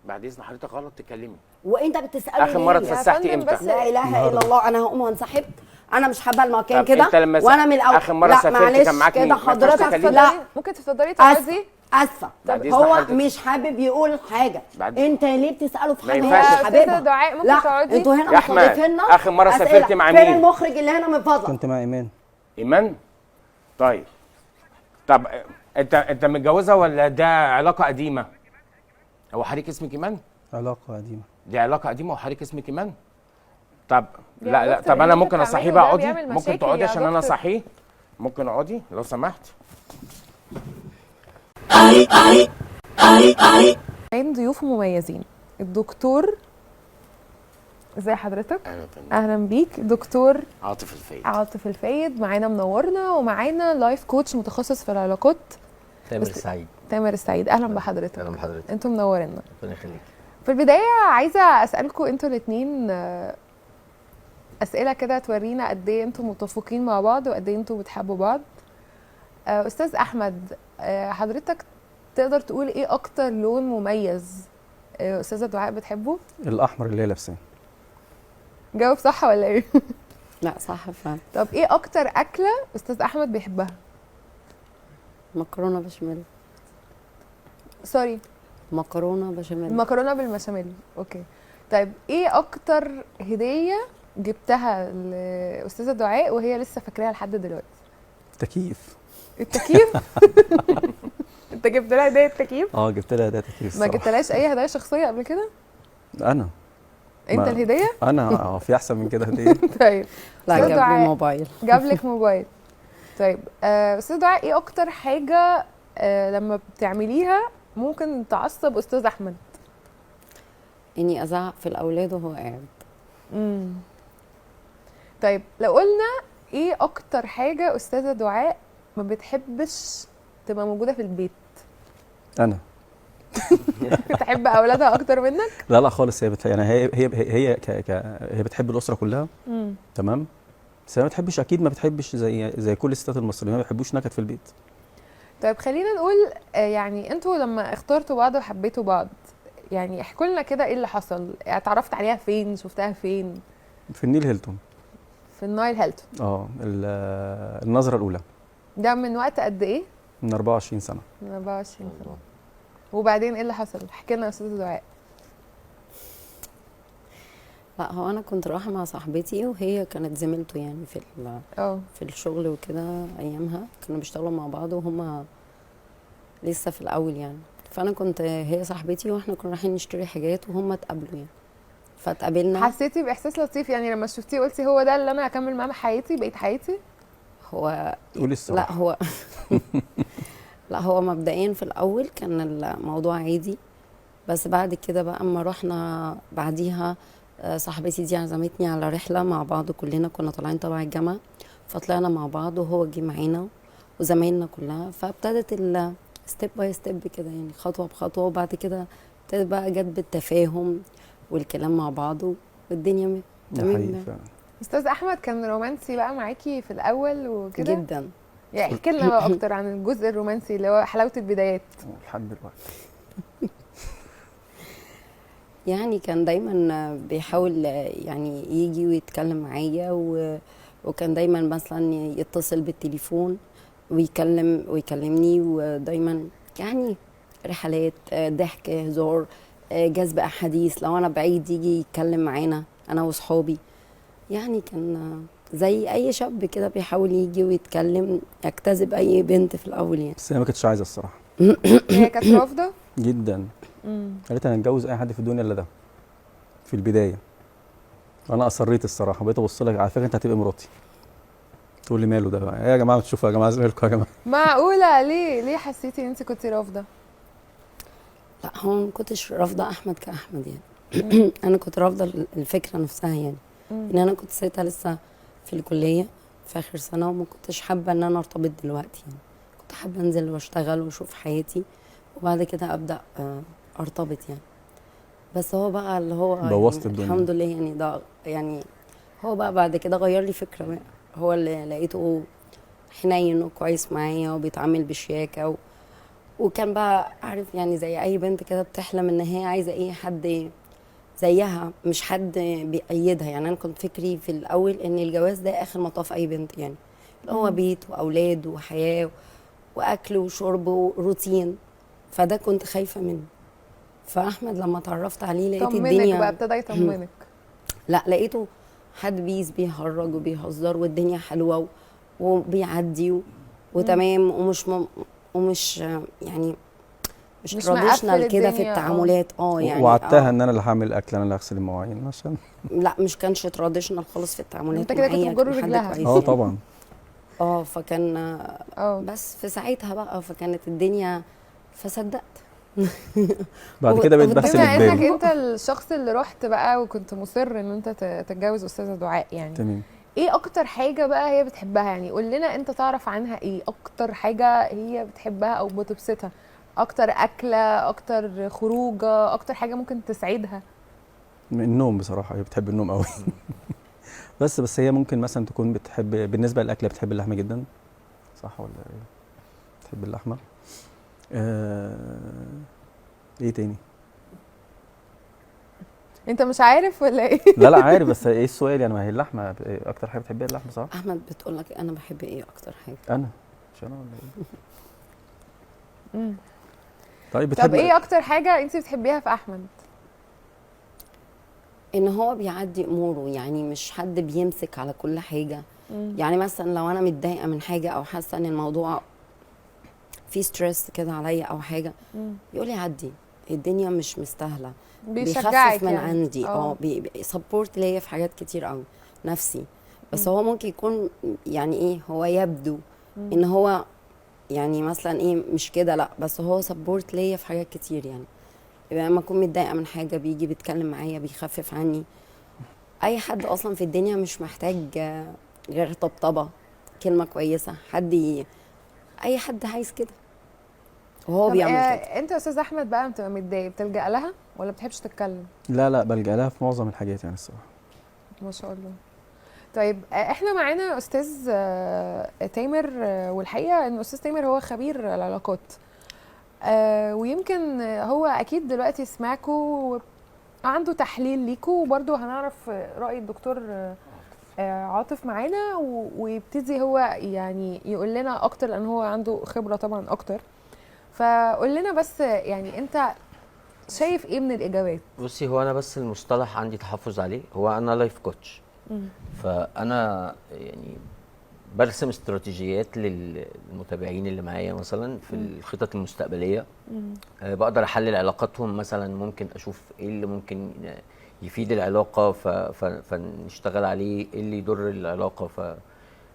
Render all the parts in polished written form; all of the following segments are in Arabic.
بعد اذن حضرتك غلط تكلمي. وانت بتساله اخر مره ليه؟ اتفسحتي امتى؟ لا اله الا الله، انا هقوم وانسحب. انا مش حابه المكان طب كده انت لما وانا من الاول. اخر مره لا سافرت معلش كان معاك مين؟ كده ما ينفعش حضرتك تكلمي؟ لا ممكن تفضلي تقعدي. اسفه بعد إذن هو حضرتك. مش حابب يقول حاجه. بعد- انت ليه بتساله في ما حاجه هي ينفعش. مش حاببها؟ دعاء ممكن لا تقعدي؟ انتوا هنا يا أحمد، مستضيفيننا آخر مرة أسئلة. سافرت مع فين مين؟ المخرج اللي هنا من فضلك؟ كنت مع ايمان. ايمان؟ طيب طب انت متجوزه ولا ده علاقه قديمه؟ هو حضرتك اسمك ايمان؟ علاقه قديمه. دي علاقه قديمه وحضرتك اسمك ايمان؟ طب يا لا لا، دكتور طب انا اللي ممكن انت اصحيه بتعمله بقى؟ ده اقعدي، بيعمل ممكن مشاكل تقعدي يا عشان انا دكتور. اصحيه؟ ممكن اقعدي لو سمحت. عين ضيوف مميزين. الدكتور، ازي حضرتك؟ اهلا بيك. دكتور عاطف الفايد. عاطف الفايد معانا منورنا، ومعانا لايف كوتش متخصص في العلاقات تامر السعيد. تامر السعيد. اهلا بحضرتك. اهلا بحضرتك. انتوا منورينا. ربنا يخليك. في البدايه عايزه اسالكم انتوا الاثنين اسئله كده تورينا قد ايه انتوا متفقين مع بعض وقد ايه انتوا بتحبوا بعض. استاذ احمد، حضرتك تقدر تقول ايه اكتر لون مميز استاذه دعاء بتحبه؟ الاحمر اللي هي لابساه. جاوب صح ولا ايه؟ لا صح فعلا. طب ايه اكتر اكله استاذ احمد بيحبها؟ مكرونه بشاميل. سوري، مكرونه بشاميل. المكرونه بالبشاميل. اوكي. طيب ايه اكتر هديه جبتها لاستاذه دعاء وهي لسه فاكراها لحد دلوقتي؟ تكييف. التكييف. انت جبت لها هديه تكييف؟ جبت لها هديه تكييف. ما جبتلهاش اي هدايا شخصيه قبل كده؟ انا انت الهديه؟ انا في احسن من كده هديه؟ طيب لا أستاذ جاب دعاء. لي موبايل. جاب لك موبايل. طيب استاذ دعاء، ايه اكتر حاجه لما بتعمليها ممكن تعصب استاذ احمد؟ اني ازعق في الاولاد وهو قاعد. طيب لو قلنا ايه اكتر حاجه استاذه دعاء ما بتحبش تبقى موجوده في البيت؟ انا بتحب اولادها اكتر منك؟ لا خالص. يعني هي بتحب الاسره كلها. تمام. بس هي ما بتحبش، اكيد ما بتحبش زي كل الستات المصريين ما بيحبوش نكد في البيت. طيب خلينا نقول يعني انتوا لما اخترتوا بعض وحبيتوا بعض، يعني احكوا لنا كده ايه اللي حصل؟ اتعرفت عليها فين؟ شفتها فين؟ في النيل هيلتون. في النايل هيلتون. النظره الاولى. ده من وقت قد ايه؟ من 24 سنه. من 24 سنه. وبعدين ايه اللي حصل؟ احكي لنا يا استاذه دعاء. لا هو انا كنت رايحه مع صاحبتي وهي كانت زميلته يعني في الشغل وكده. ايامها كانوا بيشتغلوا مع بعض وهما لسه في الاول يعني. فانا كنت هي صاحبتي واحنا كنا رايحين نشتري حاجات وهما اتقابلوا يعني. فاتقابلنا. حسيتي باحساس لطيف يعني لما شفتيه قلتي هو ده اللي انا هكمل معاه حياتي بقيت حياتي؟ هو قولي الصراحه. لا هو لا هو مبدئيا في الاول كان الموضوع عادي، بس بعد كده بقى اما رحنا بعديها صاحبتي دي عزمتني على رحله مع بعض، كلنا كنا طالعين تبع الجامعه، فطلعنا مع بعض وهو جه معانا وزمايلنا كلها. فابتدت ستيب باي ستيب كده يعني، خطوه بخطوه، وبعد كده ابتدت بقى جت بالتفاهم والكلام مع بعض والدنيا تمام. استاذ احمد كان رومانسي بقى معاكي في الاول وكده؟ جدا. يعني احكي لنا بقى اكتر عن الجزء الرومانسي اللي هو حلاوه البدايات. لحد دلوقتي يعني كان دايما بيحاول يعني يجي ويتكلم معايا وكان دايما مثلا يتصل بالتليفون ويكلمني، ودايما يعني رحلات ضحك هزار جذب احاديث. لو انا بعيد يجي يتكلم معانا انا واصحابي. يعني كان زي اي شاب كده بيحاول يجي ويتكلم يجتذب اي بنت في الاول يعني. بس هي ما كانتش عايزه الصراحه. هي كانت رافضه جدا. قالت انا هتجوز اي حد في الدنيا الا ده في البدايه. انا اصريت الصراحه، بقيت ابص لك على فكره انت هتبقى مراتي. تقول لي ماله ده بقى؟ ايه يا جماعه بتشوفوا يا جماعه زمايلكم يا جماعه؟ معقوله؟ ليه حسيتي ان انت كنتي رافضه؟ لا هو ما كنتش رافضه احمد كاحمد يعني. انا كنت رافضه الفكره نفسها يعني. ان انا كنت ساعتها لسه في الكليه في اخر سنه، وما كنتش حابه ان انا ارتبط دلوقتي يعني. كنت حابه انزل واشتغل واشوف حياتي وبعد كده ابدا ارتبط يعني. بس هو بقى اللي هو بوظت يعني الدنيا. الحمد لله يعني. ده يعني هو بقى بعد كده غير لي فكره بقى. هو اللي لقيته حنين وكويس معايا وبيتعامل بشياكه وكان بقى عارف يعني زي اي بنت كده بتحلم ان هي عايزه ايه حد زيها، مش حد بيأيدها. يعني انا كنت فكري في الاول ان الجواز ده اخر مطاف اي بنت، يعني اللي هو بيت واولاد وحياه واكل وشرب وروتين. فده كنت خايفه منه. فاحمد لما اتعرفت عليه لقيت طمنك الدنيا بقى، ابتدى يطمنك. لا، لقيته حد بيهرج وبيهزر والدنيا حلوه وبيعدي وتمام ومش يعني مش مش تراديشنال مقفل كده في الدنيا. التعاملات. يعني وعدتها ان انا اللي هعمل الاكل، انا اللي هغسل المواعين عشان لا، مش كانش تراديشنال خالص في التعاملات انت كده كنت معايا، بتجر كان حد رجلها. كويس اه يعني. طبعا. فكان اه بس في ساعتها بقى فكانت الدنيا فصدقت. بعد كده بقيت والدنيا بغسل بما انك الباب. انت الشخص اللي رحت بقى وكنت مصر ان انت تتجوز استاذه دعاء، يعني تمام. ايه اكتر حاجه بقى هي بتحبها؟ يعني قول لنا انت تعرف عنها ايه اكتر حاجه هي بتحبها او بتبسطها، اكتر اكله، اكتر خروجه، اكتر حاجه ممكن تسعدها. النوم بصراحه، هي بتحب النوم قوي. بس هي ممكن مثلا تكون بتحب، بالنسبه للاكل بتحب اللحمه جدا، صح ولا ايه؟ بتحب اللحمه. ايه تاني؟ انت مش عارف ولا ايه؟ لا عارف، بس ايه السؤال يعني؟ ما هي اللحمه اكتر حاجه بتحبيها اللحمه، صح؟ احمد بتقول لك انا بحب ايه اكتر حاجه؟ انا مش انا ولا ايه؟ مم. طيب طب بتحب ايه اكتر حاجه انت بتحبيها في احمد؟ ان هو بيعدي اموره، يعني مش حد بيمسك على كل حاجه. يعني مثلا لو انا متضايقه من حاجه او حاسه ان الموضوع فيه ستريس كده عليا او حاجه، يقول لي عدي، الدنيا مش مستاهله. بيشجعك بيخفف من يعني. عندي، سبورت ليا في حاجات كتير قوي نفسي. بس هو ممكن يكون يعني ايه، هو يبدو ان هو يعني مثلا ايه مش كده، لا، بس هو سبورت ليا في حاجات كتير. يعني يبقى لما اكون متضايقه من حاجه بيجي بيتكلم معايا، بيخفف عني. اي حد اصلا في الدنيا مش محتاج غير طبطبه، كلمه كويسه، اي حد عايز كده وهو طب بيعمل كده. انت يا استاذ احمد بقى بتبقى متضايق بتلجأ لها ولا بتحبش تتكلم؟ لا بلجأ لها في معظم الحاجات يعني الصراحه. ما شاء الله. طيب احنا معانا استاذ تامر، والحقيقه ان استاذ تامر هو خبير العلاقات، ويمكن هو اكيد دلوقتي سمعكوا عنده تحليل ليكوا، وبرده هنعرف راي الدكتور عاطف معانا ويبتدي هو يعني يقول لنا اكتر لان هو عنده خبره طبعا اكتر. فقول لنا بس يعني انت شايف ايه من الاجابات؟ بصي، هو انا بس المصطلح عندي تحفظ عليه، هو انا لايف كوتش. فانا يعني برسم استراتيجيات للمتابعين اللي معايا مثلا في الخطط المستقبليه. بقدر احلل علاقاتهم، مثلا ممكن اشوف ايه اللي ممكن يفيد العلاقه فنشتغل عليه، ايه اللي يضر العلاقه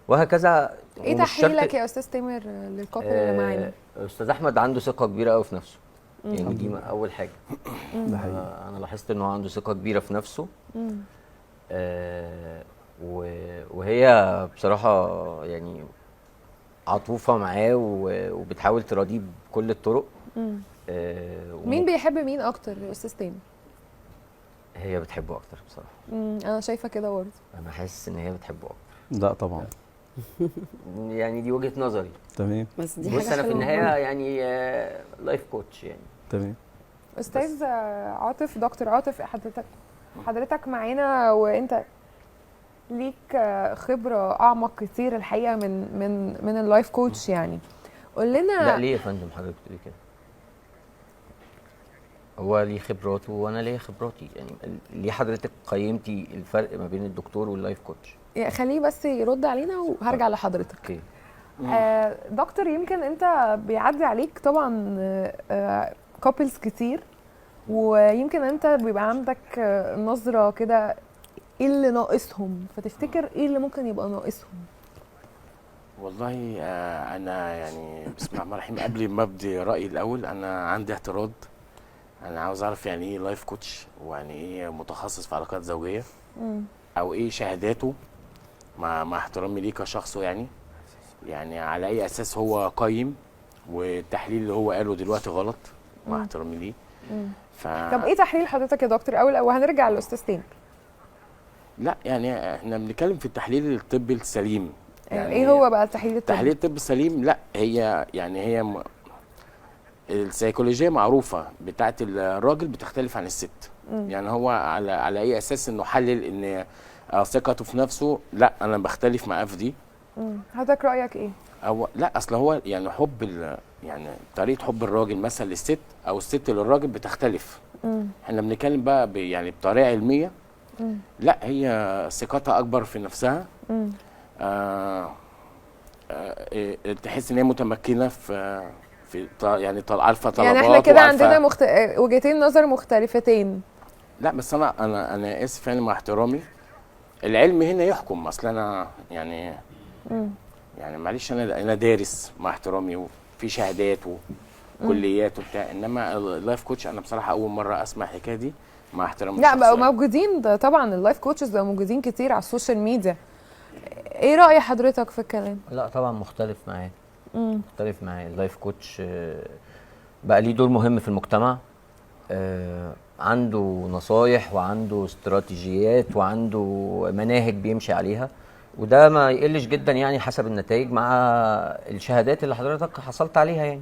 وهكذا. ايه ومش شرط. تحليلك يا استاذ تامر للكابل اللي معانا؟ استاذ احمد عنده ثقه كبيره قوي في نفسه، يعني دي اول حاجه. ده حقيقي. انا لاحظت انه عنده ثقه كبيره في نفسه. وهي بصراحه يعني عطوفه معاه وبتحاول تراضيه بكل الطرق. مين بيحب مين اكتر يا استاذ تامر؟ هي بتحبه اكتر بصراحه. انا شايفه كده برضه. انا حاسس ان هي بتحبه اكتر. لا طبعا. يعني دي وجهه نظري. تمام. بس دي بص، حاجه انا في حلوة النهايه برضه. يعني لايف كوتش يعني. تمام. استاذ عاطف، دكتور عاطف، حضرتك معانا وانت ليك خبره اعمق كتير الحقيقه من اللايف كوتش. يعني قول لنا. لا، ليه يا فندم حضرتك بتقولي كده؟ هو ليه خبراته وانا ليا خبراتي، يعني ليه حضرتك قيمتي الفرق ما بين الدكتور واللايف كوتش؟ يعني خليه بس يرد علينا وهرجع لحضرتك. اوكي. دكتور، يمكن انت بيعدي عليك طبعا كابلز كتير، ويمكن انت بيبقى عندك نظرة كده ايه اللي ناقصهم، فتفتكر ايه اللي ممكن يبقى ناقصهم؟ والله انا يعني بسم الله الرحمن الرحيم، قبل ما ابدي رايي الاول انا عندي اعتراض. انا عاوز اعرف يعني ايه لايف كوتش، ويعني ايه متخصص في علاقات زوجيه، او ايه شهاداته، مع احترامي ليه كشخصه. يعني على اي اساس هو قيم، والتحليل اللي هو قاله دلوقتي غلط، مع احترامي ليه. طب ايه تحليل حضرتك يا دكتور اول، وهنرجع للاستاذ تامر؟ لا يعني احنا بنتكلم في التحليل الطبي السليم. يعني ايه هو بقى التحليل الطبي؟ تحليل الطب السليم، لا هي يعني السيكولوجيه معروفه بتاعت الراجل بتختلف عن الست. يعني هو على اي اساس انه حلل ان ثقته في نفسه؟ لا انا بختلف معاه في دي. حضرتك رايك ايه؟ او لا، اصل هو يعني يعني طريقه حب الراجل مثلا للست او الست للراجل بتختلف. احنا بنتكلم بقى يعني بطريقه علميه. لا هي ثقتها اكبر في نفسها. تحس ان هي متمكنه في يعني عارفه طلبات يعني احنا كده وعارفة. عندنا وجهتين نظر مختلفتين. لا بس انا اسف يعني مع احترامي، العلم هنا يحكم. اصل انا يعني يعني معلش انا دارس مع احترامي وفي شهادات وكليات وبتاع، انما اللايف كوتش انا بصراحه اول مره اسمع الحكايه دي مع احترامي. لا بقوا موجودين، ده طبعا اللايف كوتشز بقوا موجودين كتير على السوشيال ميديا. ايه رأي حضرتك في الكلام؟ لا طبعا مختلف معاه. مختلف معاه. اللايف كوتش بقى ليه دور مهم في المجتمع. عنده نصايح وعنده استراتيجيات وعنده مناهج بيمشي عليها، وده ما يقلش جدا يعني حسب النتائج مع الشهادات اللي حضرتك حصلت عليها يعني.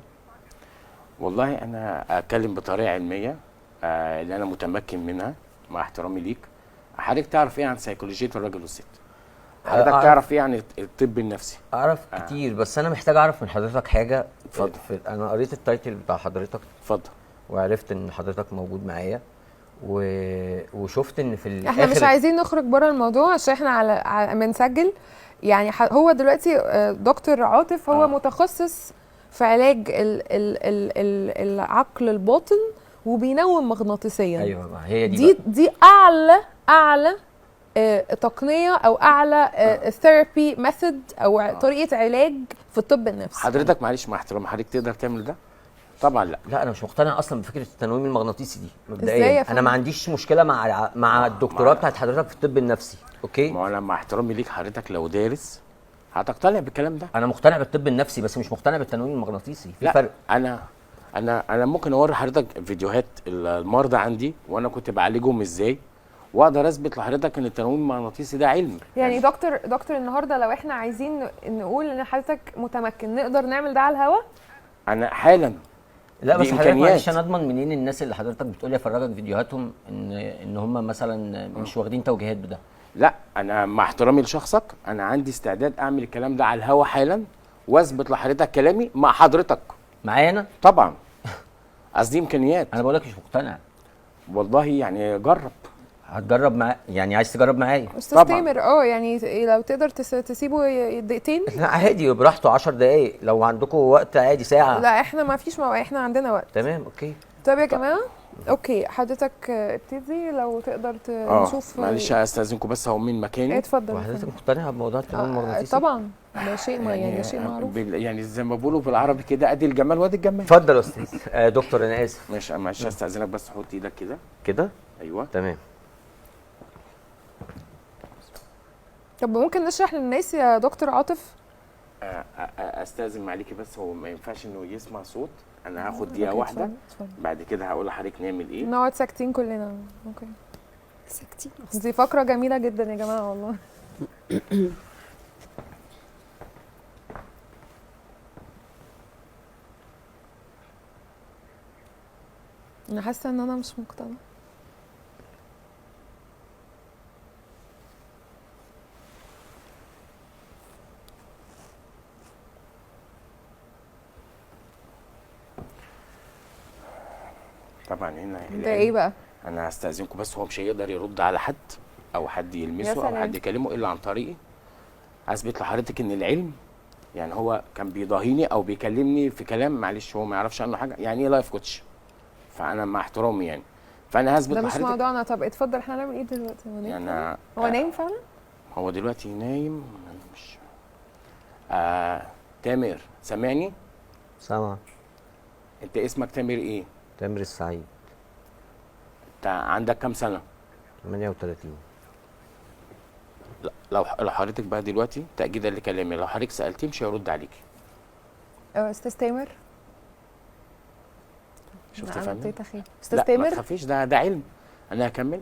والله انا اتكلم بطريقه علميه اللي انا متمكن منها مع احترامي ليك. حضرتك تعرف ايه عن سيكولوجيه الراجل والست؟ حضرتك تعرف ايه عن الطب النفسي؟ اعرف كتير، بس انا محتاج اعرف من حضرتك حاجه. اتفضل. انا قريت التايتل بتاع حضرتك. اتفضل. وعرفت ان حضرتك موجود معايا وشفت ان في الاخر احنا مش عايزين نخرج بره الموضوع عشان احنا بنسجل. يعني هو دلوقتي دكتور عاطف هو متخصص في علاج العقل الباطن وبينوم مغناطيسيا. ايوه هي دي اعلى تقنيه او اعلى ثيرابي ميثود او طريقه علاج في الطب النفسي. حضرتك معلش مع احترامي، حضرتك تقدر تعمل ده؟ طبعا لا. لا انا مش مقتنع اصلا بفكره التنويم المغناطيسي دي إزاي يا مبدئيا. فندم؟ انا ما عنديش مشكله مع الدكتوراه بتاعت حضرتك في الطب النفسي، اوكي؟ ما انا مع احترامي ليك، حضرتك لو دارس هتقتنع بالكلام ده. انا مقتنع بالطب النفسي بس مش مقتنع بالتنويم المغناطيسي. في لا فرق. انا ممكن اوري حضرتك فيديوهات المرضى عندي وانا كنت بعالجهم ازاي، واقدر اثبت لحضرتك ان التنويم المغناطيسي ده علم. يعني دكتور النهارده لو احنا عايزين نقول ان حضرتك متمكن نقدر نعمل ده على الهوا؟ انا حالا. لا بس دي حضرتك إمكانيات. معلش انا اضمن منين الناس اللي حضرتك بتقولي افرجك فيديوهاتهم ان هم مثلا مش واخدين توجيهات بده؟ لا انا مع احترامي لشخصك انا عندي استعداد اعمل الكلام ده على الهوا حالا واثبت لحضرتك كلامي مع حضرتك. معايا انا؟ طبعا. قصدي امكانيات. انا بقول لك مش مقتنع. والله يعني جرب. هتجرب معايا؟ يعني عايز تجرب معايا؟ استاذ تامر يعني لو تقدر تسيبه دقيقتين. لا عادي براحته 10 دقايق لو عندكم وقت عادي ساعه. لا احنا ما فيش احنا عندنا وقت. تمام اوكي. طب يا جماعه اوكي حضرتك ابتدي لو تقدر نشوف. معلش استاذنكم بس هو مين مكاني. اتفضل. وحضرتك مقتنعه بموضوع التنويم المغناطيسي؟ طبعا ده شيء ده شيء معروف. يعني زي ما بيقولوا بالعربي كده ادي الجمال وادي الجمال. اتفضل يا استاذ. دكتور انا اسف. ماشي معلش استاذنك بس حط ايدك كده. كده؟ ايوه تمام. طب ممكن نشرح للناس يا دكتور عاطف؟ استاذن معليكي بس هو ما ينفعش انه يسمع صوت. انا هاخد دقيقه واحده بعد كده هقول لحضرتك نعمل ايه. نقعد ساكتين كلنا. اوكي ساكتين. دي فقره جميله جدا يا جماعه والله. انا حاسه ان انا مش مقتنعه. طبعا هنا ده ايه بقى؟ انا هستاذنكم بس هو مش هيقدر يرد على حد او حد يلمسه او حد يكلمه الا عن طريقي. اثبت لحضرتك ان العلم يعني هو كان بيضاهيني او بيكلمني في كلام معلش هو ما يعرفش عنه حاجه. يعني ايه لايف كوتش؟ فانا مع احترامي يعني فانا هثبت لحضرتك. ده مش موضوعنا. طب اتفضل احنا هنعمل ايه دلوقتي؟ هو نايم يعني هو نايم فعلا؟ هو دلوقتي نايم مش تامر سامعني؟ سامع. انت اسمك تامر ايه؟ تامر السعيد. انت عندك كام سنه؟ 38. لا لو حضرتك بقى دلوقتي تاكيدا لكلامي لو حضرتك سالتيه مش هيرد عليكي. استاذ تامر شفت يا فندم؟ استاذ تامر ما تخافيش ده علم. انا هكمل.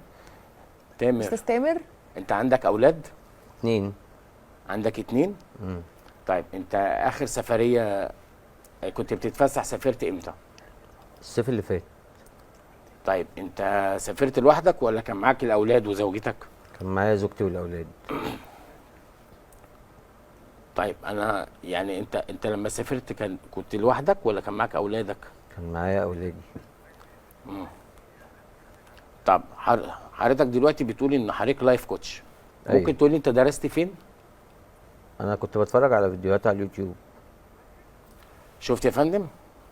تامر استاذ تامر انت عندك اولاد؟ 2. عندك 2؟ طيب انت اخر سفريه كنت بتتفسح سافرت امتى؟ الصيف اللي فات. طيب انت سافرت لوحدك ولا كان معاك الاولاد وزوجتك؟ كان معايا زوجتي والاولاد. طيب انا يعني انت لما سافرت كنت لوحدك ولا كان معاك اولادك؟ كان معايا اولادي. طب حضرتك دلوقتي بتقول ان حضرتك لايف كوتش، أيوة. ممكن تقول لي انت درست فين؟ انا كنت بتفرج على فيديوهات على اليوتيوب. شفت يا فندم؟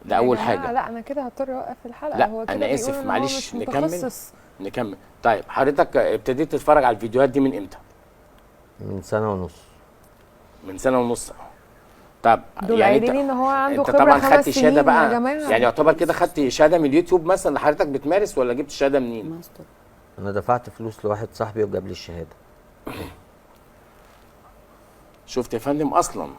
ده يا اول جماعة، حاجه. لا انا كده هضطر اوقف الحلقه. لا، هو كده أنا آسف، بيقول إن هو معلش، مش متخصص. نكمل. طيب حضرتك ابتديت تتفرج على الفيديوهات دي من امتى؟ من سنه ونص. من سنه ونص. طب دول يعني قايلين ان هو عنده انت خبره طبعا 5 خدت سنين شهاده يا بقى، جماعه. يعني يعتبر كده خدت شهاده من اليوتيوب مثلا اللي حضرتك بتمارس، ولا جبت شهاده منين؟ ماستر. انا دفعت فلوس لواحد صاحبي وجاب لي الشهاده. شفت يا فندم اصلا.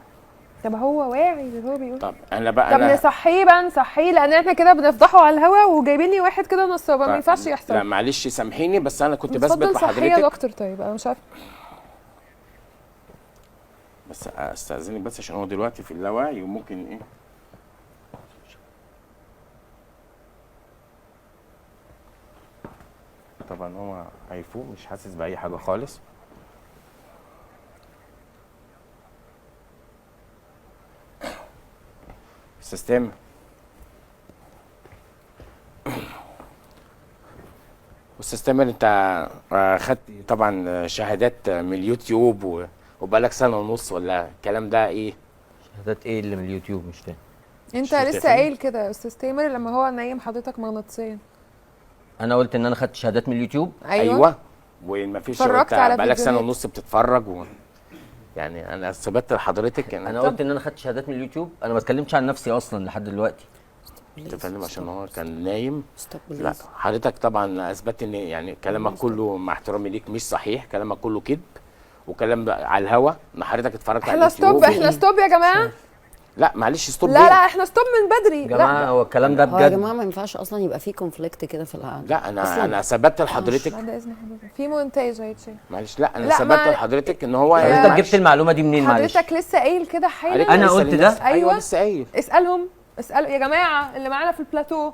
طب هو واعي اللي هو بيقول. طب انا بقى طب نصحيه بقى، نصحيه، لان احنا كده بنفضحه على الهوا وجايبين لي واحد كده نصابه، ما ينفعش لا يحصل. معلش سامحيني، بس انا كنت اتفضل بثبت صحيه يا لحضرتك. دكتور. طيب انا مش عارفه. بس استاذنك بس عشان هو دلوقتي في اللاوعي وممكن ايه. طبعا هو هيفوق مش حاسس باي حاجه خالص. استاذ تامر، استاذ تامر انت خدت طبعا شهادات من اليوتيوب وبقالك سنه ونص ولا الكلام ده ايه؟ شهادات ايه اللي من اليوتيوب؟ مش فاهم. انت شفت يا لسه فندم؟ قايل كده يا استاذ تامر لما هو نايم حضرتك مغناطيسيا. انا قلت ان انا خدت شهادات من اليوتيوب. ايوه. وما فيش اتفرجت على بقالك سنه فيديوهات. ونص بتتفرج يعني انا ثبت لحضرتك ان انا قلت ان انا خدت شهادات من اليوتيوب. انا ما اتكلمتش عن نفسي اصلا لحد دلوقتي. انت فاهم عشان هو كان نايم. ستوب لا بليز. حضرتك طبعا اثبت ان يعني كلامك كله مع احترامي ليك مش صحيح، كلامك كله كذب وكلام على الهوا ان حضرتك اتفرجت على احنا ستوب، اليوتيوب. احنا ستوب يا جماعه. لا معلش ستوب لا ليه؟ لا احنا ستوب من بدري. يا جماعه لا هو الكلام ده هو يا بجد. جماعه ما ينفعش اصلا يبقى في كونفليكت كده في القعده. لا انا أصلاً. ثبت لحضرتك. بعد اذن حضرتك في مونتاج هيتشال. معلش لا انا لا، ثبت ما- لحضرتك ان هو حضرتك معلش. جبت المعلومه دي منين؟ معلش. حضرتك لسه قايل كده حضرتك حالا. أنا لسه قلت لسه- ده؟ ايوه أيوة. لسه قايل. اسالهم يا جماعه اللي معانا في البلاتو.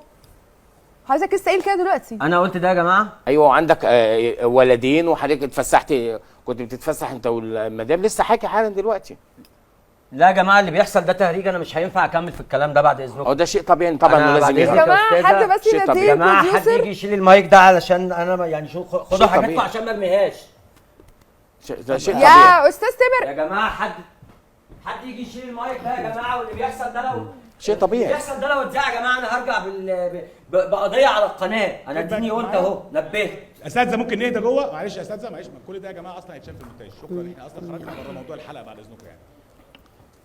حضرتك لسه قايل كده دلوقتي. انا قلت ده يا جماعه. ايوه وعندك ولدين وحضرتك اتفسحت، كنت بتتفسح انت والمدام، لسه حاكي حالا دلوقتي. لا يا جماعه اللي بيحصل ده تهريج. انا مش هينفع اكمل في الكلام ده بعد هو اذنكم. ده شيء طبيعي طبعا أنا إنه بعد لازم إذنك يا يحصل. جماعه أستاذة، حد بس شيء طبيعي. يناديه يا جماعه حد البروديوسر. يجي يشيل المايك ده علشان انا يعني خدوا شيء حاجاتكم طبيعي. عشان ما ارميهاش. ده شيء طبيعي. يا استاذ تامر. يا جماعه حد يجي يشيل المايك ده يا جماعه. واللي بيحصل ده لو شيء طبيعي. اللي بيحصل ده لو اتذاع يا جماعه انا هرجع بقضيه على القناه. انا اديني قلت اهو نبهت. اساتذه ممكن نهدى جوه؟ معلش يا اساتذه، معلش، ما كل ده يا جماعه اصلا هيتشال في المونتاج. شكرا، احنا اصلا خرجنا بره موضوع الحلقه بعد اذنكم يعني.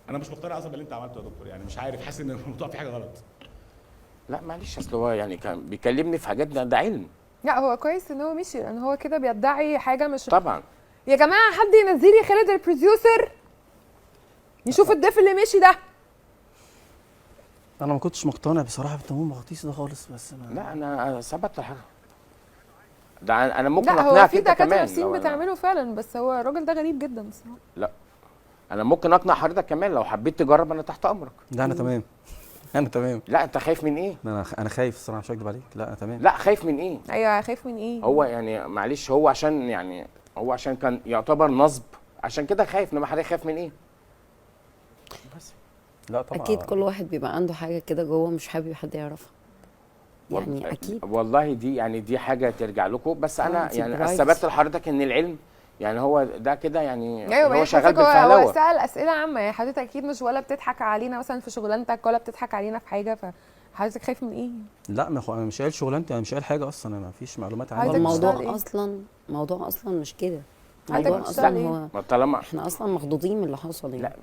انا مش مقتنع اصلا باللي انت عملته يا دكتور، يعني مش عارف، حاسس ان الموضوع فيه حاجه غلط. لا معلش اصل هو يعني كان بيكلمني في حاجات ده علم. لا هو كويس ان هو مشي، لان هو كده بيدعي حاجه مش. طبعا. يا جماعه حد ينزل لي خالد البروديوسر يشوف الضيف اللي مشي ده. انا ما كنتش مقتنع بصراحه بالتموين المغناطيسي ده خالص، بس انا لا انا ثبت الحاجه. ده انا ممكن لا هو اقنعك في انت دكاتره كمان نفسيين لو أنا- بتعمله فعلا، بس هو الراجل ده غريب جدا بصراحه. لا انا ممكن اقنع حضرتك كمان لو حبيت تجرب، انا تحت امرك. ده انا تمام. انا تمام. لا انت خايف من ايه؟ انا خايف الصراحه، مش هكدب عليك. لا انا تمام. لا خايف من ايه؟ ايوه خايف من ايه؟ هو يعني معلش هو عشان كان يعتبر نصب، عشان كده خايف. انما حضرتك خايف من ايه؟ بس لا طبعا. اكيد كل واحد بيبقى عنده حاجه كده جوه مش حابب حد يعرفها. يعني اكيد. والله دي حاجه ترجع لكم، بس انا انت يعني برايفسي. اثبت لحضرتك ان العلم يعني هو ده كده يعني ايوه هو هو شغال هو بالفهلوه. سأل اسئله عامه، يعني حضرتك اكيد مش ولا بتضحك علينا مثلا في شغلانتك ولا بتضحك علينا في حاجه، فحضرتك خايف من ايه؟ لا ما انا مش قايل شغلانتي، انا مش قايل حاجه اصلا، انا ما فيش معلومات عايزك عنها. تشتغل الموضوع إيه؟ اصلا مش كده. عايزك الموضوع تشتغل اصلا إيه؟ هو ما طالما احنا اصلا مخضوضين من اللي حصل يعني.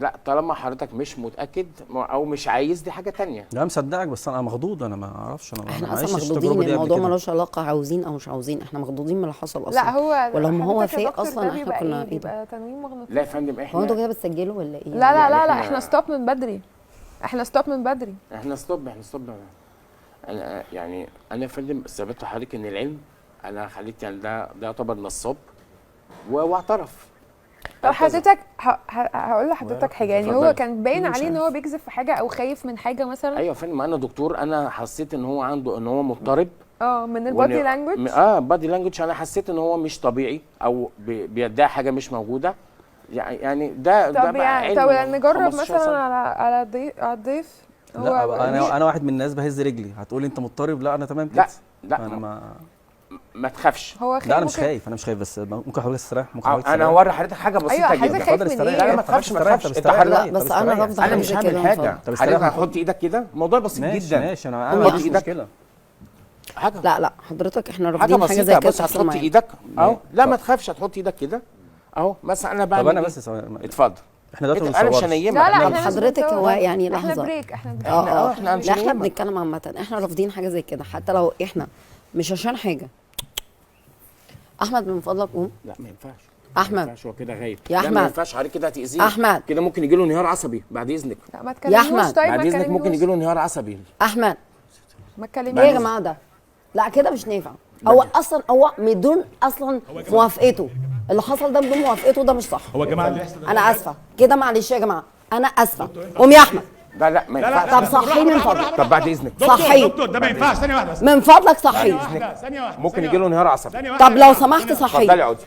لا طالما حضرتك مش متاكد او مش عايز، دي حاجه تانية. لا مصدقك، بس انا مخضوض. انا ما اعرفش. انا احنا ما اصلا عشتش مخضوضين، التجربه دي قبل الموضوع كده. ملوش علاقه عاوزين او مش عاوزين، احنا مخضوضين من اللي حصل اصلا. لا هو ولما هو حضرتك يا فايق دكتور اصلا ده احنا بيبقى كنا ايه؟ ايه ده؟ بيبقى تنويم مغناطيسي. لا يا فندم هو انتوا احنا كده بتسجلوا ولا ايه؟ لا يعني احنا ستوب من بدري. احنا ستوب من بدري. احنا ستوب. انا يعني انا يا فندم ثبت لحضرتك ان العلم، انا خليت يعني ده يعتبر نصاب واعترف. طب حضرتك هقول لحضرتك حاجه، يعني هو اتفضلي. كان باين مش عليه ان عارف. هو بيكذب في حاجه او خايف من حاجه مثلا؟ ايوه يا فندم، انا دكتور، انا حسيت ان هو عنده، ان هو مضطرب. من البادي لانجوج. بادي لانجوج، انا حسيت ان هو مش طبيعي او بيدعي حاجه مش موجوده. يعني ده طب بقى يعني علم طب يعني نجرب 15 مثلا سنة. على الضيف. لا هو انا واحد من الناس بهز رجلي، هتقولي انت مضطرب؟ لا انا تمام كده. لا انا ما تخافش. هو لا انا مش ممكن- خايف، انا مش خايف، بس ممكن حضرتك تستريح، ممكن حضرتك انا تستريح. هوري حضرتك حاجه بسيطه أيوة، جدا. حضرتك خايف اتفضل من استريح. إيه؟ لا ما تخافش ما تخافش. طب انت استريح. حضرتك، لا بس انا استريح. رافضه انا حاجه مش زي هعمل كده حاجه. من طب حضرتك استريح. هتحط ايدك كده، الموضوع بسيط ماشي جدا. ماشي، انا حط ما عنديش إيدك. مشكله. حاجه لا لا حضرتك احنا حاجه رافضين حاجه زي بسيطه، كده بس تحصل هتحط معانا. ايدك اهو. لا ما تخافش، هتحط ايدك كده اهو. مثلا انا بعمل طب انا إيه؟ بس اتفضل. احنا دلوقتي ما انا مش بنصورش. هنيمك. لا لا إحنا- احنا مش حضرتك بنصور. هو يعني احنا لحظة. بريك، احنا بريك. احنا مش لا احنا هنيمك. بنتكلم عامه، احنا رافضين حاجه زي كده حتى لو احنا مش عشان حاجه. احمد من فضلك قوم. لا ما ينفعش. أحمد. ما ينفعش، هو كده غايب. يا لا أحمد. ما ينفعش حضرتك كده هتأذيه. أحمد. كده ممكن يجي له انهيار عصبي بعد اذنك. لا ما تكلمنوش. أحمد. طيب بعد ما اذنك ممكن يجي تكلمنوش. له انهيار عصبي. احمد ما ايه يا تكلمنوش. جماعه ده؟ لا كده مش نافع. هو اصلا هو بدون اصلا موافقته، اللي حصل ده بدون موافقته ده مش صح. هو يا جماعه اللي يحصل ده انا اسفه كده، معلش يا جماعه انا اسفه. قوم يا احمد. لا ما ينفعش. طب صحيه من فضلك، طب بعد اذنك صحيه دكتور ده ما ينفعش. ثانيه واحده بس. من فضلك صحيه. ثانيه واحده. ممكن يجي له انهيار عصبي. ثانيه واحده. طب لو سمحت اتفضلي صحيه. اقعدي.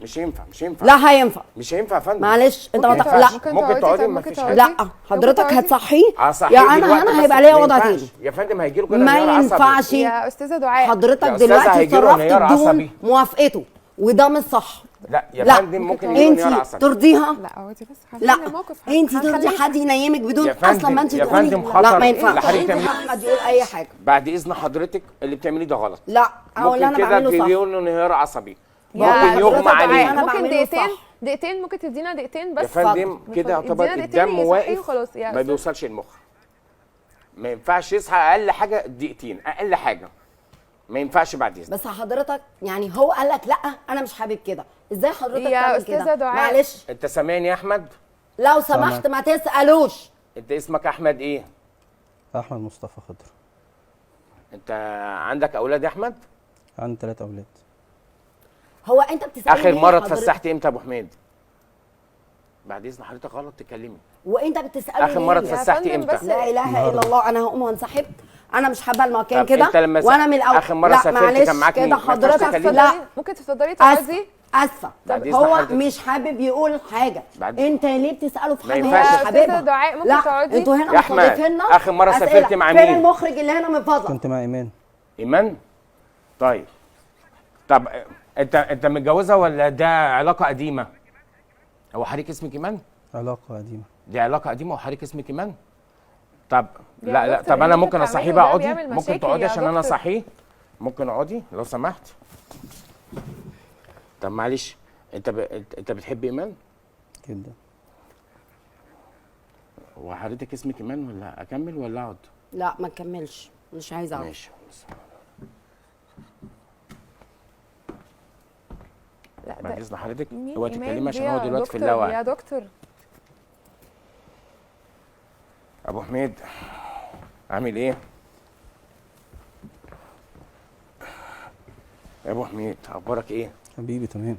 مش ينفع مش ينفع. لا هينفع. مش هينفع يا فندم. معلش انت ما ممكن تق- لا ممكن تقعدي، طيب، ما ممكن فيش تقعدي. حاجه. لا حضرتك تقعدي. هتصحيه. صحيح يعني دلوقتي انا بس هيبقى ليا ما وضع ينفعش. تاني. يا فندم هيجي له كده ما انهيار عصبي. ينفعش يا استاذه دعاء. حضرتك يا أستاذة دلوقتي هيجي له اتصرفت انهيار بدون عصبي. موافقته وده مش صح. لا يا لا فندم ممكن يجي له انهيار انت عصبي. ترضيها؟ لا اقعدي بس. لا هنحل الموقف. انت ترضي هنخليه- حد ينيمك بدون يا فندم- اصلا ما انت يا تقولي فندم لا خطر ما ينفعش. اللي حضرتك انت تعمليه. احمد يقول اي حاجه. بعد اذن حضرتك اللي بتعمليه ده غلط. لا او اللي ممكن انا كده بعمله صح. يجي له انهيار عصبي. يا ممكن يغمى حضرتك عليه. أنا ممكن بعمله دقيقتين صح. دقيقتين ممكن تدينا دقيقتين بس. يا فندم اتفضل. كده يعتبر ادينا دقيقتين الدم يصحيه واقف، وخلاص. يا ما أستاذ. بيوصلش المخ. ما ينفعش يصحى اقل حاجه دقيقتين، اقل حاجه. ما ينفعش بعد اذنك. بس حضرتك يعني هو قال لك لا انا مش حابب كده، ازاي حضرتك يا تعمل أستاذة كده؟ دعاء. معلش انت سامعني يا احمد؟ لو سمحت ما تسالوش. انت اسمك احمد ايه؟ احمد مصطفى خضر. انت عندك اولاد يا احمد؟ عندي 3 اولاد. هو انت بتسالني اخر ليه مره حضرتك؟ اتفسحت امتى يا ابو حميد؟ بعد اذن حضرتك غلط تكلمي. وانت بتسالني اخر مره ليه؟ اتفسحتي فندم امتى؟ بس- لا اله الا الله، انا هقوم وانسحب. انا مش حابه المكان طب كده انت لما وانا من الاول. آخر مرة لا سافرت معلش كان معاك مين؟ كده ما ينفعش حضرتك تكلمني. لا ممكن تفضلي اسفه تقعدي. اسفه. بعد إذن هو حضرتك. مش حابب يقول حاجه. بعد- انت ليه بتساله في ما حاجه هو ينفعش. مش يا حاببها؟ أستاذة دعاء ممكن لا تقعدي؟ انتوا هنا يا أحمد، مستضيفيننا آخر مرة أسئلة. سافرت مع فين مين؟ المخرج اللي هنا من فضلك؟ كنت مع ايمان. ايمان؟ طيب. طب انت متجوزه ولا ده علاقه قديمه؟ هو حضرتك اسمك ايمان؟ علاقه قديمه. دي علاقه قديمه وحضرتك اسمك ايمان؟ طب يا لا دكتور، طب انا اللي ممكن انت اصحيه بتعمله بقى ده اقعدي؟ بيعمل ممكن مشاكل تقعدي يا عشان انا دكتور. اصحيه؟ ممكن اقعدي لو سمحت؟ طب معلش انت بتحب ايمان؟ جدا. هو حضرتك اسمك ايمان ولا اكمل ولا اقعد؟ لا ما تكملش، مش عايزه اقعد. ماشي. لا بعد ده اذن حضرتك مين هو إيمان تتكلمي عشان دي هو يا دلوقتي في دكتور؟ اللاوعي. يا دكتور ابو حميد عامل ايه؟ يا ابو حميد اخبارك ايه؟ حبيبي تمام.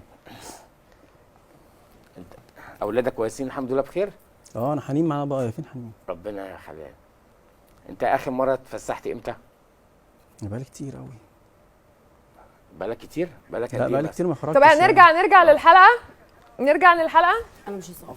اولادك كويسين الحمد لله بخير؟ اه انا حنين معانا بقى. فين حنين؟ ربنا يا حلال. انت اخر مره اتفسحت امتى؟ أنا بقالي كتير قوي. بقالك كتير؟ بقالك قد لا ايه بقالي بس؟ كتير ما خرجتش. طب نرجع للحلقه. نرجع للحلقه. انا مش هسقف.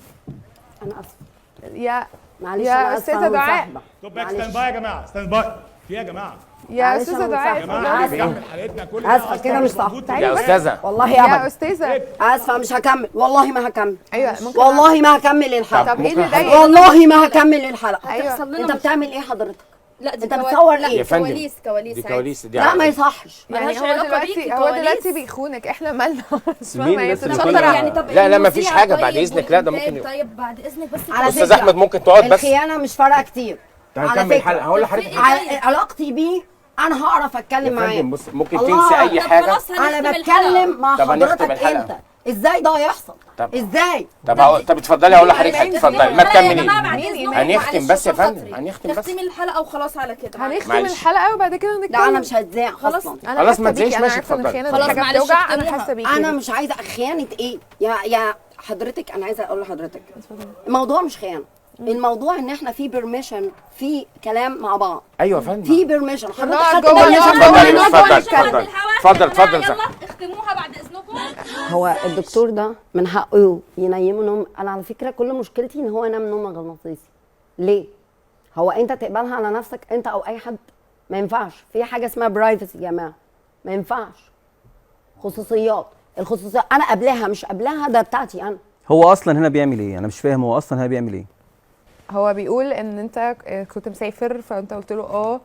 انا اسفه يا معلش. يا انا أستاذة اسفه دعاء. طب باك ستاند باي يا جماعه. ستاند باي. في ايه يا جماعه؟ يا معلش استاذه أنا دعاء يا جماعه أنا احنا آسفة. بنعمل حلقتنا كل ده آسفة أصلاً كده مش صح. موجود في يا الحلقة. استاذه والله يا ابدا. استاذه. اسفه مش هكمل، والله ما هكمل. ايوه ممكن. والله ما هكمل الحلقه. طب ايه اللي ممكن ضايقك؟ والله ما هكمل الحلقه. ايوه. انت بتعمل ايه حضرتك؟ لا دي انت بتصور ايه؟ يا فندم كواليس دي عادي. كواليس دي لا ما عادي. يصحش. يعني ملهاش هو علاقة دلوقتي بيكي، هو كواليس. دلوقتي بيخونك، احنا مالنا؟ مش مين فاهمه هي الناس اللي بتشكر بتقول- يعني طب لا ما فيش المذيع حاجه طيب بعد اذنك. لا ده والإنتاج ممكن طيب بعد اذنك بس على استاذ فكرة، احمد ممكن تقعد بس؟ الخيانه مش فارقه كتير. على هنكمل فكرة. الحلقه هقول لحضرتك علاقتي بيه انا هعرف اتكلم يا معاه. فندم بص ممكن الله. تنسي اي طب حاجه. خلاص هنختم انا الحلقة. بتكلم مع طب هنختم حضرتك الحلقة. انت. ازاي ده هيحصل؟ طب ازاي؟ طب اتفضلي اقول لحضرتك حاجه، اتفضلي ما تكملي. هنختم هنختم بس يا فندم، هنختم بس. نختم الحلقه وخلاص على كده. هنختم معلش. الحلقه وبعد كده نتكلم. لا انا مش هتذاع خلاص. اصلا. انا خلاص ما حاسة بيكي، تزعيش، انا ماشي، عارفه ان اتفضلي. الخيانه خلاص، دي حاجه معلش، بتوجع، انا اختموها. حاسه بيكي. انا مش عايزه خيانه ايه يا حضرتك، انا عايزه اقول لحضرتك الموضوع مش خيانه، الموضوع ان احنا في بيرميشن، في كلام مع بعض، ايوه يا فندم. في بيرميشن حضرتك نقعد خدت جوه، permission نقعد من جوه، الدكتور. نقعد جوه، اتفضل نتكلم. اتفضل يلا اتفضل. اختموها بعد اذنكم. هو الدكتور ده من حقه ينيمه نوم. انا على فكره كل مشكلتي ان هو ينام نوم مغناطيسي. ليه؟ هو انت تقبلها على نفسك انت او اي حد؟ ما ينفعش. في حاجه اسمها برايفسي يا جماعه، ما ينفعش. خصوصيات، الخصوصيات انا قبلها مش قبلها، ده بتاعتي انا. هو اصلا هنا بيعمل ايه؟ انا مش فاهم هو اصلا هنا بيعمل ايه. هو بيقول ان انت كنت مسافر، فانت قلت له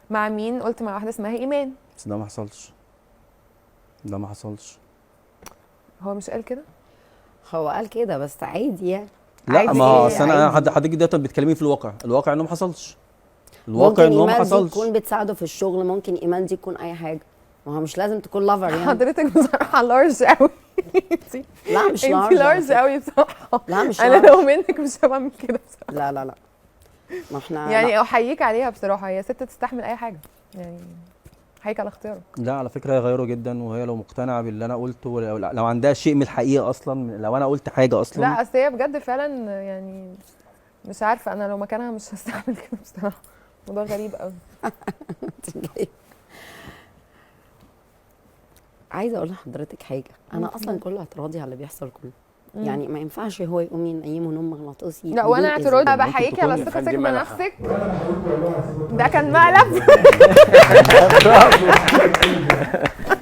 مع مين؟ قلت مع واحده اسمها ايمان. بس ده ما حصلش، ده ما حصلش. هو مش قال كده؟ هو قال كده بس عادي يعني. لا عادي ما هو إيه؟ اصل انا عادي. حضرتك دلوقتي بتتكلمي في الواقع انه ما حصلش. الواقع ممكن انه ما ايمان دي حصلش. تكون بتساعده في الشغل، ممكن ايمان دي تكون اي حاجه، ما هو مش لازم تكون لافر يعني. حضرتك بصراحه لارج قوي. لا مش انت لارج لارج قوي بصراحه. لا مش انا لارج. لو منك مش هبعمل كده بصراحه. لا لا لا، ما احنا يعني احييك عليها بصراحه، هي ست تستحمل اي حاجه يعني. احييك على اختيارك. لا على فكره هي غيره جدا، وهي لو مقتنعه باللي انا قلته، لو عندها شيء من الحقيقه اصلا، لو انا قلت حاجه اصلا. لا اصل هي بجد فعلا يعني مش عارفه، انا لو مكانها مش هستحمل كده بصراحه. موضوع غريب قوي. عايزه اقول لحضرتك حاجه، انا اصلا كل اعتراضي على اللي بيحصل كله، يعني ما ينفعش هو يقوم ينيمه نوم مغناطيسي. لا وانا بدون اعتراضي إذن. بحييكي على تكون ثقتك فندم أنا بنفسك. ده كان مقلب.